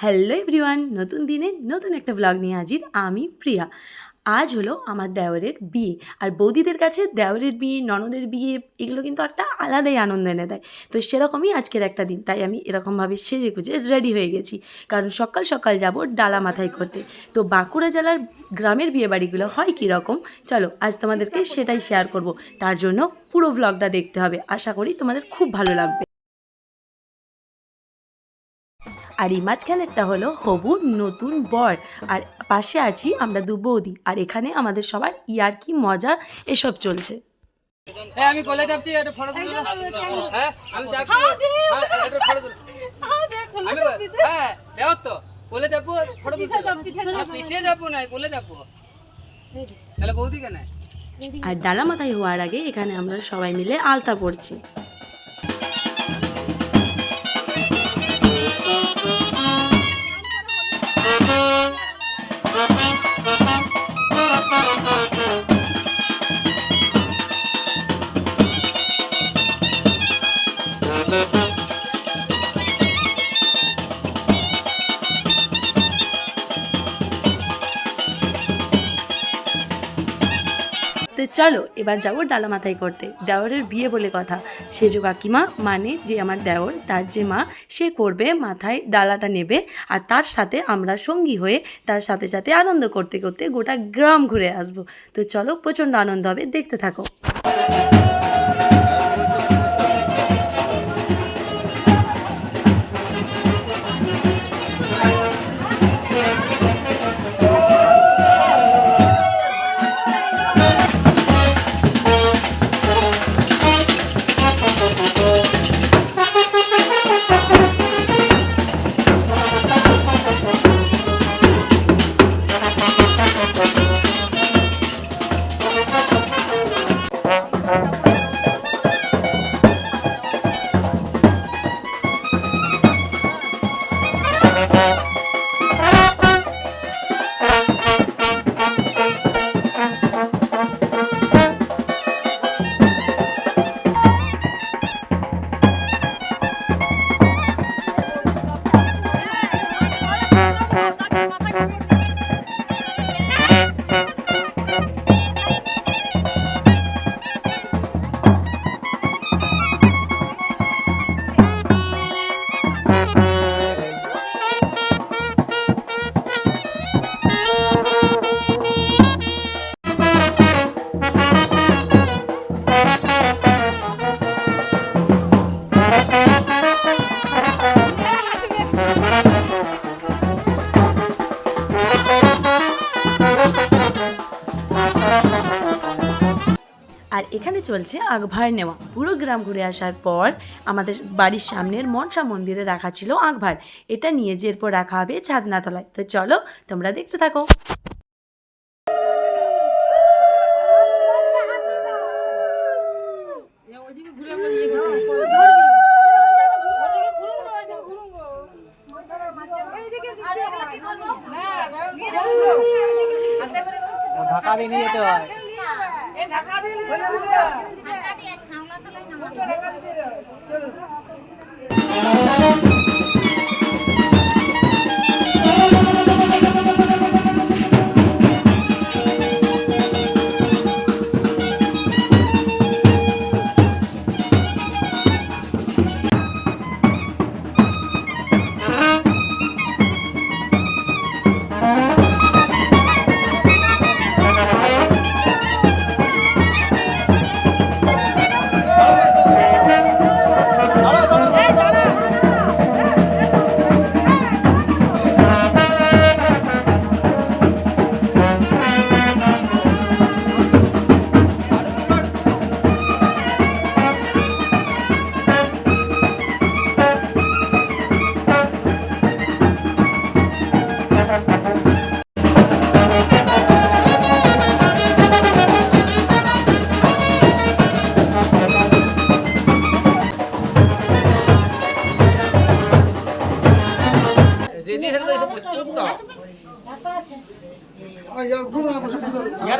Hello everyone, নতুন দিনে নতুন একটা ব্লগ নিয়ে হাজির আমি প্রিয়া। আজ হলো আমার দেওরের বিয়ে, আর বৌদিদের কাছে দেওরের বিয়ে, ননদের বিয়ে এগুলো কিন্তু একটা আলাদাই আনন্দ এনে দেয়। তো সেরকমই আজকের একটা দিন, তাই আমি এরকমভাবে সেজে গুজে রেডি হয়ে গেছি, কারণ সকাল সকাল যাব ডালা মাথায় করতে। তো বাঁকুড়া জেলার গ্রামের বিয়ে বাড়িগুলো হয় কীরকম, চলো আজ তোমাদেরকে সেটাই শেয়ার করব। তার জন্য পুরো ব্লগটা দেখতে হবে, আশা করি তোমাদের খুব ভালো লাগবে। আর এই মাঝখানেরটা হলো হবু নতুন বর, আর পাশে আছি আমরা দু বৌদি, আর এখানে আমাদের সবার ইয়ার্কি মজা এসব চলছে। আমি কোলে যাচ্ছি, একটা ফটো তুলে দাও। হ্যাঁ আমি যাচ্ছি, একটা ফটো তুলে। হ্যাঁ দেও তো, কোলে যাবো, ফটো তুলতে পিঠে যাবো না, কোলে যাবো। তাহলে বৌদি কেন? আর ডালা মাথায় হওয়ার আগে এখানে আমরা সবাই মিলে আলতা পড়ছি। তো চলো এবার যাবো ডালা মাথায় করতে। দেওরের বিয়ে বলে কথা, সেজ কাকিমা মানে যে আমার দেওর, তার যে মা, সে করবে মাথায় ডালাটা নেবে, আর তার সাথে আমরা সঙ্গী হয়ে তার সাথে সাথে আনন্দ করতে করতে গোটা গ্রাম ঘুরে আসবো। তো চলো, প্রচণ্ড আনন্দ হবে, দেখতে থাকো। আর এখানে চলছে আগভার নেওয়া। পুরো গ্রাম ঘুরে আসার পর আমাদের বাড়ির সামনের মনসা মন্দিরে রাখা ছিল আগভার, এটা নিয়ে যে এরপর রাখা হবে ছাদনাতলায়। তো চলো তোমরা দেখতে থাকো। ঢাকা দিয়ে নিয়ে যেতে হয়।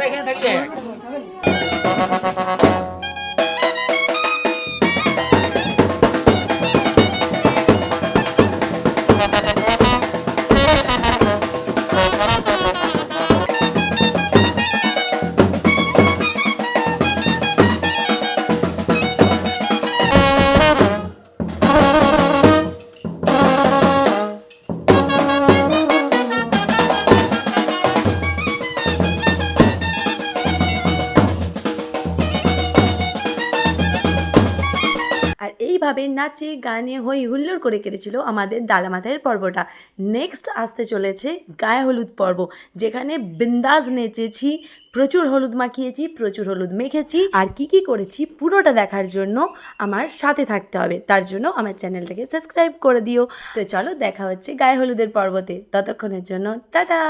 এখানে থাকছে। এইভাবে নাচে গানে হই হুল্লোড় করে কেটেছিল আমাদের ডালা মাথায়ের পর্বটা। নেক্সট আসতে চলেছে গায়ে হলুদ পর্ব, যেখানে বিন্দাস নেচেছি, প্রচুর হলুদ মাখিয়েছি, প্রচুর হলুদ মেখেছি, আর কি কি করেছি পুরোটা দেখার জন্য আমার সাথে থাকতে হবে। তার জন্য আমার চ্যানেলটাকে সাবস্ক্রাইব করে দিও। তো চলো দেখা হচ্ছে গায়ে হলুদের পর্বতে, ততক্ষণের জন্য টাটা।